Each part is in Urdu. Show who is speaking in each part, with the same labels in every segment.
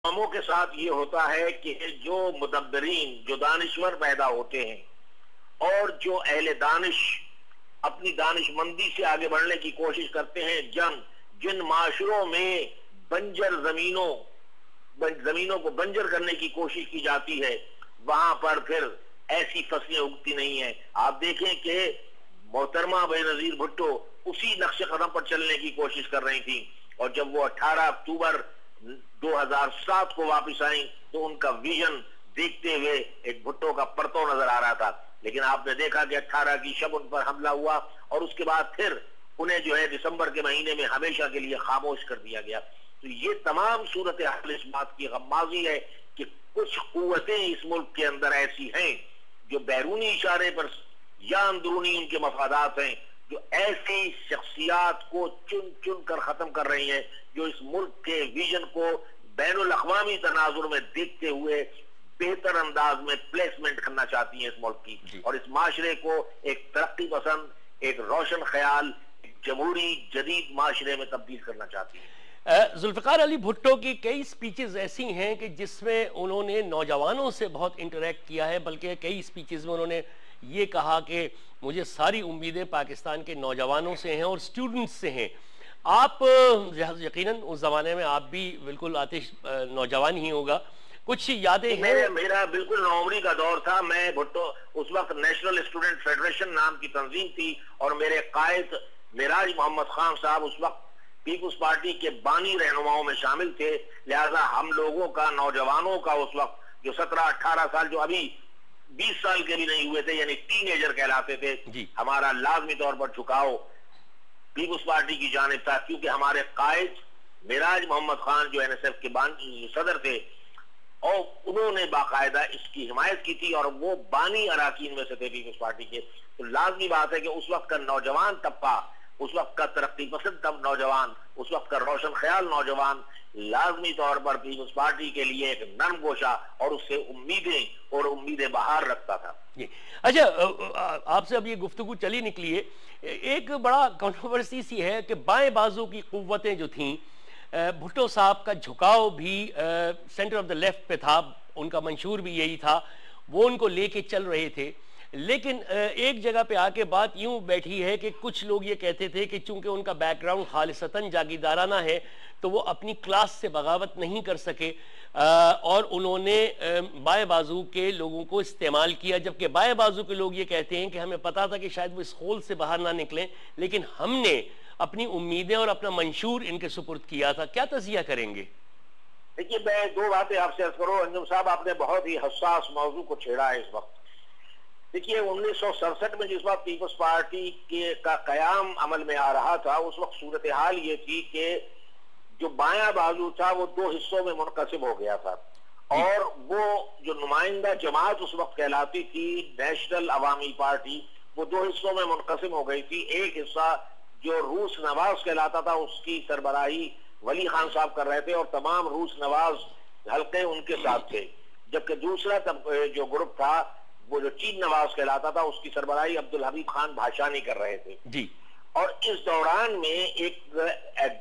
Speaker 1: قوموں کے ساتھ یہ ہوتا ہے کہ جو مدبرین، جو دانشور پیدا ہوتے ہیں اور جو اہل دانش اپنی دانش مندی سے آگے بڑھنے کی کوشش کرتے ہیں، جن معاشروں میں بنجر زمینوں کو بنجر کرنے کی کوشش کی جاتی ہے، وہاں پر پھر ایسی فصلیں اگتی نہیں ہیں۔ آپ دیکھیں کہ محترمہ بے نظیر بھٹو اسی نقش قدم پر چلنے کی کوشش کر رہی تھی، اور جب وہ 18 اکتوبر 2007 کو واپس آئیں تو ان کا ویژن دیکھتے ہوئے ایک بھٹو کا پرتو نظر آ رہا تھا، لیکن آپ نے دیکھا کہ 18 کی شب ان پر حملہ ہوا اور اس کے بعد پھر انہیں جو ہے دسمبر کے مہینے میں ہمیشہ کے لیے خاموش کر دیا گیا۔ تو یہ تمام صورتحال اس بات کی غمازی ہے کہ کچھ قوتیں اس ملک کے اندر ایسی ہیں جو بیرونی اشارے پر یا اندرونی ان کے مفادات ہیں، جو ایسی شخصیات کو چن چن کر ختم کر رہی ہیں، جو اس ملک کے ویژن کو بین الاقوامی تناظر میں دیکھتے ہوئے بہتر انداز میں پلیسمنٹ کرنا چاہتی ہیں اس ملک کی، اور اس معاشرے کو ایک ترقی پسند، ایک روشن خیال، ایک جمہوری جدید معاشرے میں تبدیل کرنا چاہتی ہیں۔
Speaker 2: ذوالفقار علی بھٹو کی کئی سپیچز ایسی ہیں کہ جس میں انہوں نے نوجوانوں سے بہت انٹریکٹ کیا ہے، بلکہ کئی سپیچز میں انہوں نے یہ کہا کہ مجھے ساری امیدیں پاکستان کے نوجوانوں سے ہیں اور سٹوڈنٹس سے ہیں۔ آپ یقیناً اس زمانے میں آپ بھی بالکل آتش نوجوان ہی ہوگا، کچھ یادیں ہیں؟
Speaker 1: میرا بالکل نوعمری کا دور تھا۔ میں بھٹو اس وقت نیشنل اسٹوڈنٹ فیڈریشن نام کی تنظیم تھی، اور میرے قائد معراج محمد خان صاحب اس وقت پیپلز پارٹی کے بانی رہنماؤں میں شامل تھے، لہذا ہم لوگوں کا، نوجوانوں کا اس وقت جو 17-18 سال، جو ابھی 20 سال کے بھی نہیں ہوئے تھے، یعنی ٹین ایجر کہلاتے تھے، ہمارا لازمی طور پر جھکاؤ پیپلز پارٹی کی جانب تھا، کیونکہ ہمارے قائد معراج محمد خان جو NSF کے صدر تھے، اور انہوں نے باقاعدہ اس کی حمایت کی تھی، اور وہ بانی اراکین میں سے تھے پیپلز پارٹی کے۔ تو لازمی بات ہے کہ اس وقت کا نوجوان طبقہ، اس وقت کا ترقی پسند نوجوان، اس وقت کا روشن خیال نوجوان لازمی طور پر پیپلز پارٹی کے لیے ایک نرم گوشہ اور اس سے امیدیں بہار رکھتا تھا۔
Speaker 2: اچھا، آپ سے اب یہ گفتگو چلی نکلی ہے، ایک بڑا کنٹروورسی سی ہے کہ بائیں بازو کی قوتیں جو تھیں، بھٹو صاحب کا جھکاؤ بھی سینٹر آف دا لیفٹ پہ تھا، ان کا منشور بھی یہی تھا، وہ ان کو لے کے چل رہے تھے، لیکن ایک جگہ پہ آ کے بات یوں بیٹھی ہے کہ کچھ لوگ یہ کہتے تھے کہ چونکہ ان کا بیک گراؤنڈ خالصتاً جاگیردارانہ ہے تو وہ اپنی کلاس سے بغاوت نہیں کر سکے، اور انہوں نے بائیں بازو کے لوگوں کو استعمال کیا، جبکہ بائیں بازو کے لوگ یہ کہتے ہیں کہ ہمیں پتا تھا کہ شاید وہ اس خول سے باہر نہ نکلیں، لیکن ہم نے اپنی امیدیں اور اپنا منشور ان کے سپرد کیا تھا۔ کیا تجزیہ کریں گے؟
Speaker 1: دیکھیے، میں دو باتیں آپ سے عرض کروں۔ انجم صاحب، آپ نے بہت ہی حساس موضوع کو چھیڑا ہے اس وقت۔ دیکھیے، 1967 میں جس وقت پیپلز پارٹی کا قیام عمل میں آ رہا تھا، اس وقت صورتحال یہ تھی کہ جو بایاں بازو تھا وہ دو حصوں میں منقسم ہو گیا تھا، اور وہ جو نمائندہ جماعت اس وقت کہلاتی تھی نیشنل عوامی پارٹی، وہ دو حصوں میں منقسم ہو گئی تھی۔ ایک حصہ جو روس نواز کہلاتا تھا، اس کی سربراہی ولی خان صاحب کر رہے تھے، اور تمام روس نواز حلقے ان کے ساتھ تھے، جبکہ دوسرا جو گروپ تھا وہ جو چین نواز کہلاتا تھا، اس کی سربراہی عبدالحمید خان بھاشانی کر رہے تھے۔
Speaker 2: جی،
Speaker 1: اور اس دوران میں ایک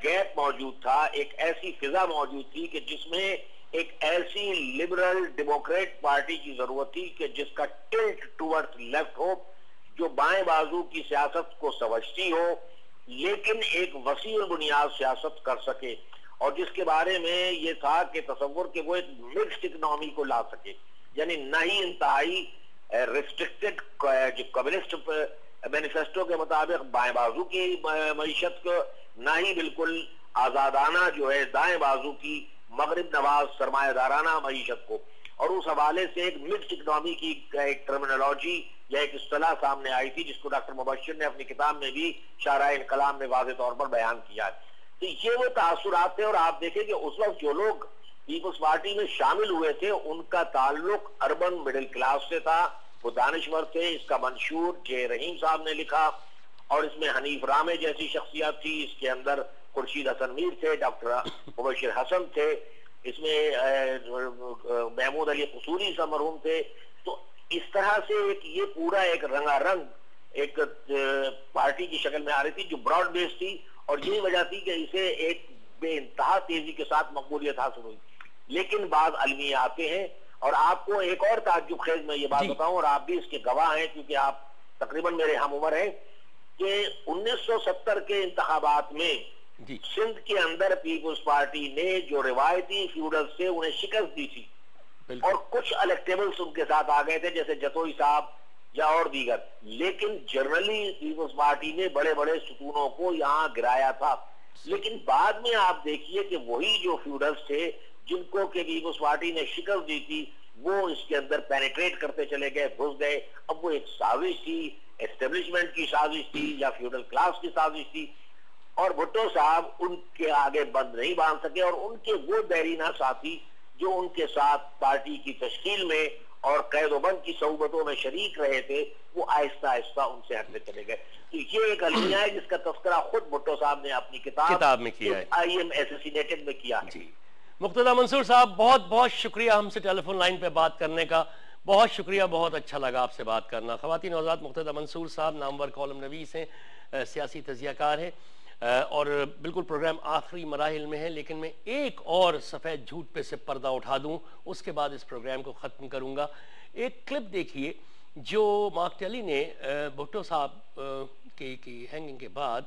Speaker 1: گیپ موجود تھا، ایک ایسی فضا موجود تھی کہ جس میں ایک ایسی لبرل ڈیموکریٹ پارٹی کی ضرورت تھی کہ جس کا ٹلٹ ٹورڈ لیفٹ ہو، جو بائیں بازو کی سیاست کو سمجھتی ہو لیکن ایک وسیع البنیاد سیاست کر سکے، اور جس کے بارے میں یہ تھا کہ تصور کہ وہ ایک مکسڈ اکنامی کو لا سکے، یعنی نہ ہی انتہائی ریسٹرکٹڈ جو کمیونسٹ مینیفیسٹو کے مطابق بائیں بازو کی معیشت کو، نہ ہی بالکل آزادانہ جو ہے دائیں بازو کی مغرب نواز سرمایہ دارانہ معیشت کو۔ اور اس حوالے سے ایک مکسڈ اکنامی کی ایک ٹرمینالوجی یا ایک اصطلاح سامنے آئی تھی، جس کو ڈاکٹر مبشر نے اپنی کتاب میں بھی شارح انقلاب میں واضح طور پر بیان کیا ہے۔ تو یہ وہ تاثرات تھے، اور آپ دیکھیں کہ اس وقت جو لوگ پیپلز پارٹی میں شامل ہوئے تھے ان کا تعلق اربن مڈل کلاس سے تھا، وہ دانشور تھے۔ اس کا منشور جے رحیم صاحب نے لکھا، اور اس میں حنیف رامے جیسی شخصیات تھی، اس کے اندر خورشید حسن میر تھے، ڈاکٹر مبشر حسن تھے، اس میں محمود علی قصوری سا مرحوم تھے۔ تو اس طرح سے یہ پورا ایک رنگا رنگ ایک پارٹی کی شکل میں آ رہی تھی جو براڈ بیس تھی، اور یہی وجہ تھی کہ اسے ایک بے انتہا تیزی کے ساتھ مقبولیت حاصل ہوئی۔ لیکن بعض المیہ آتے ہیں. اور آپ کو ایک اور تعجب خیز میں یہ بات بتاؤں، اور آپ بھی اس کے گواہ ہیں کیونکہ آپ تقریباً میرے ہم عمر ہیں، کہ 1970 کے انتخابات میں سندھ کے اندر پیپلز پارٹی نے جو روایتی فیوڈلز سے انہیں شکست دی تھی، اور کچھ الیکٹیبلز ان کے ساتھ آ گئے تھے جیسے جتوئی صاحب یا اور دیگر، لیکن جنرلی پیپلز پارٹی نے بڑے بڑے ستونوں کو یہاں گرایا تھا. لیکن بعد میں آپ دیکھیے کہ وہی جو فیوڈلز تھے جن کو کہ پیپلز پارٹی نے شکست دی تھی، وہ اس کے اندر پینیٹریٹ کرتے چلے گئے، گھس گئے. اب وہ ایک سازش تھی، اسٹیبلشمنٹ کی سازش تھی یا فیوڈل کلاس کی سازش تھی، اور بھٹو صاحب ان کے آگے بند نہیں باندھ سکے. اور ان کے وہ دیرینہ ساتھی جو ان کے ساتھ پارٹی کی تشکیل میں اور قید و بند کی صحبتوں میں شریک رہے تھے، وہ آہستہ آہستہ ان سے ہٹتے چلے گئے. تو یہ ایک المیہ ہے جس کا تذکرہ خود بھٹو صاحب نے اپنی کتاب
Speaker 2: میں کیا ہے،
Speaker 1: آئی ایم ایسیسینیٹڈ میں کیا ہے.
Speaker 2: جی مقتدیٰ منصور صاحب، بہت بہت شکریہ ہم سے ٹیلی فون لائن پہ بات کرنے کا. بہت شکریہ، بہت اچھا لگا آپ سے بات کرنا. خواتین و حضرات، مقتدیٰ منصور صاحب نامور کالم نویس ہیں، سیاسی تجزیہ کار ہیں، اور بالکل پروگرام آخری مراحل میں ہے، لیکن میں ایک اور سفید جھوٹ پہ سے پردہ اٹھا دوں، اس کے بعد اس پروگرام کو ختم کروں گا. ایک کلپ دیکھیے جو مارک ٹیلی نے بھٹو صاحب کی ہینگنگ کے بعد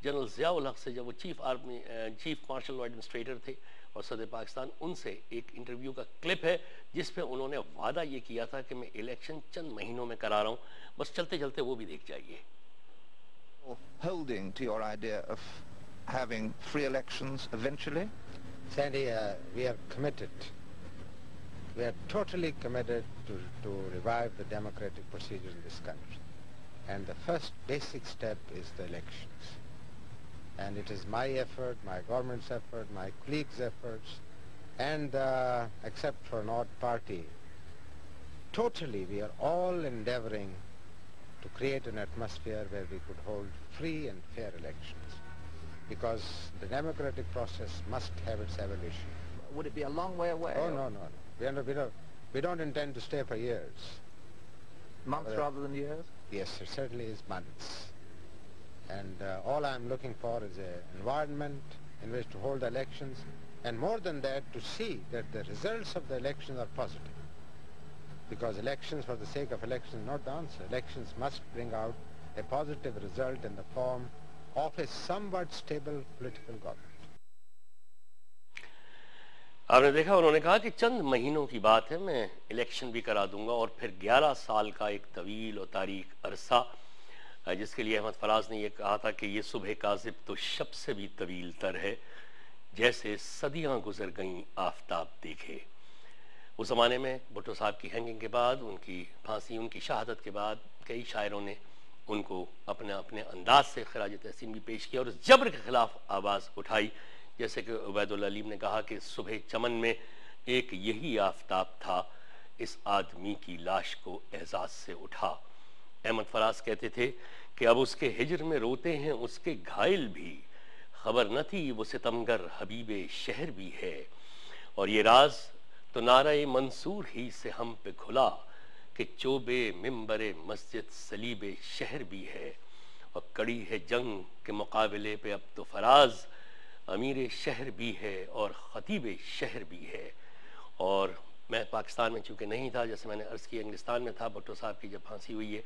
Speaker 2: جنرل ضیاء الحق سے، جب وہ چیف مارشل لا ایڈمنسٹریٹر تھے اور صدر پاکستان، ان سے ایک انٹرویو کا کلپ ہے جس پہ انہوں نے وعدہ یہ کیا تھا کہ میں الیکشن چند مہینوں میں کرا رہا ہوں. بس چلتے چلتے وہ بھی دیکھ جائیے.
Speaker 3: Holding to your idea of having free elections eventually?
Speaker 4: Sandy, we are committed. We are totally committed to revive the democratic procedures in this country. And the first basic step is the elections. And it is my effort, my government's effort, my colleagues' efforts, and except for an odd party, totally we are all endeavoring to create an atmosphere where we could hold free and fair elections, because the democratic process must have its evolution.
Speaker 3: Would it be a long way away?
Speaker 4: Oh, no. We don't intend to stay for years.
Speaker 3: Months rather than years?
Speaker 4: Yes, it certainly is months. And all I'm looking for is an environment in which to hold elections, and more than that, to see that the results of the elections are positive. Because elections for the sake of elections is not the answer. Elections must bring out a positive result in the form of a somewhat stable political government.
Speaker 2: آپ نے دیکھا، انہوں نے کہا کہ چند مہینوں کی بات ہے، میں الیکشن بھی کرا دوں گا، اور پھر 11 سال کا ایک طویل و تاریک عرصہ، جس کے لیے احمد فراز نے یہ کہا تھا کہ یہ صبح کاذب تو شب سے بھی طویل تر ہے، جیسے صدیاں گزر گئیں آفتاب دیکھے. اس زمانے میں بھٹو صاحب کی ہینگنگ کے بعد، ان کی پھانسی، ان کی شہادت کے بعد، کئی شاعروں نے ان کو اپنے انداز سے خراج تحسین بھی پیش کیا اور اس جبر کے خلاف آواز اٹھائی. جیسے کہ عبید اللہ علیم نے کہا کہ صبح چمن میں ایک یہی آفتاب تھا، اس آدمی کی لاش کو اعزاز سے اٹھا. احمد فراز کہتے تھے کہ اب اس کے ہجر میں روتے ہیں اس کے گھائل بھی، خبر نہ تھی وہ ستمگر حبیب شہر بھی ہے. اور یہ راز تو نعرہ منصور ہی سے ہم پہ کھلا کہ چوبے ممبر مسجد صلیب شہر بھی ہے. اور کڑی ہے جنگ کے مقابلے پہ اب تو فراز امیر شہر بھی ہے اور خطیب شہر بھی ہے. اور میں پاکستان میں چونکہ نہیں تھا، جیسے میں نے عرض کیا، انگلستان میں تھا بھٹو صاحب کی جب پھانسی ہوئی ہے،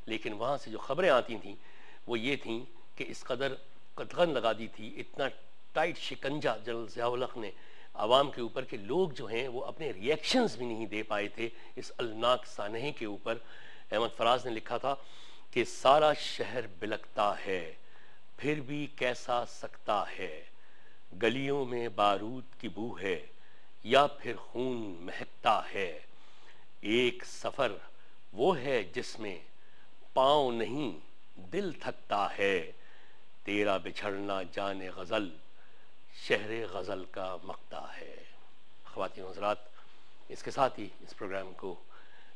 Speaker 2: لیکن وہاں سے جو خبریں آتی تھیں وہ یہ تھیں کہ اس قدر قدغن لگا دی تھی، اتنا ٹائٹ شکنجہ جنرل ضیاء الحق نے عوام کے اوپر کہ لوگ جو ہیں وہ اپنے ریئیکشنز بھی نہیں دے پائے تھے اس الناک سانحے کے اوپر. احمد فراز نے لکھا تھا کہ سارا شہر بلکتا ہے پھر بھی کیسا سکتا ہے، گلیوں میں بارود کی بو ہے یا پھر خون مہکتا ہے. ایک سفر وہ ہے جس میں پاؤں نہیں دل تھکتا ہے، تیرا بچھڑنا جان غزل شہر غزل کا مقتا ہے. خواتین و حضرات، اس کے ساتھ ہی اس پروگرام کو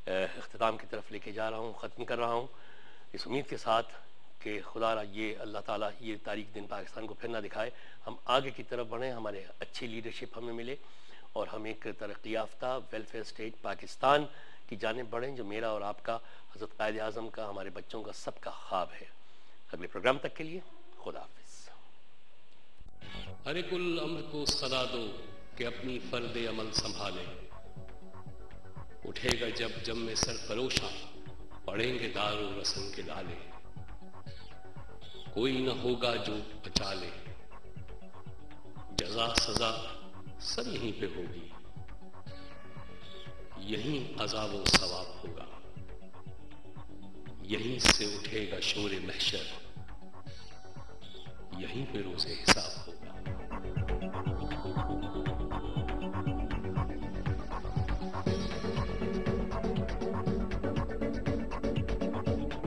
Speaker 2: اختتام کی طرف لے کے جا رہا ہوں، ختم کر رہا ہوں، اس امید کے ساتھ کہ خدا را یہ اللہ تعالیٰ یہ تاریک دن پاکستان کو پھر نہ دکھائے، ہم آگے کی طرف بڑھیں، ہمارے اچھی لیڈرشپ ہمیں ملے اور ہم ایک ترقی یافتہ ویلفیئر اسٹیٹ پاکستان کی جانب بڑھیں، جو میرا اور آپ کا، حضرت قائد اعظم کا، ہمارے بچوں کا، سب کا خواب ہے. اگلے پروگرام تک کے لیے خدا حافظ.
Speaker 5: ہر ایک الامر کو صدا دو کہ اپنی فرد عمل سنبھالے، اٹھے گا جب جم میں سرفروشاں، پڑیں گے دار و رسن کے لالے، کوئی نہ ہوگا جو بچا لے، جزا سزا سب یہیں پہ ہوگی، یہیں عذاب و ثواب ہوگا، یہیں سے اٹھے گا شور محشر، یہیں پہ روز حساب ہوگا۔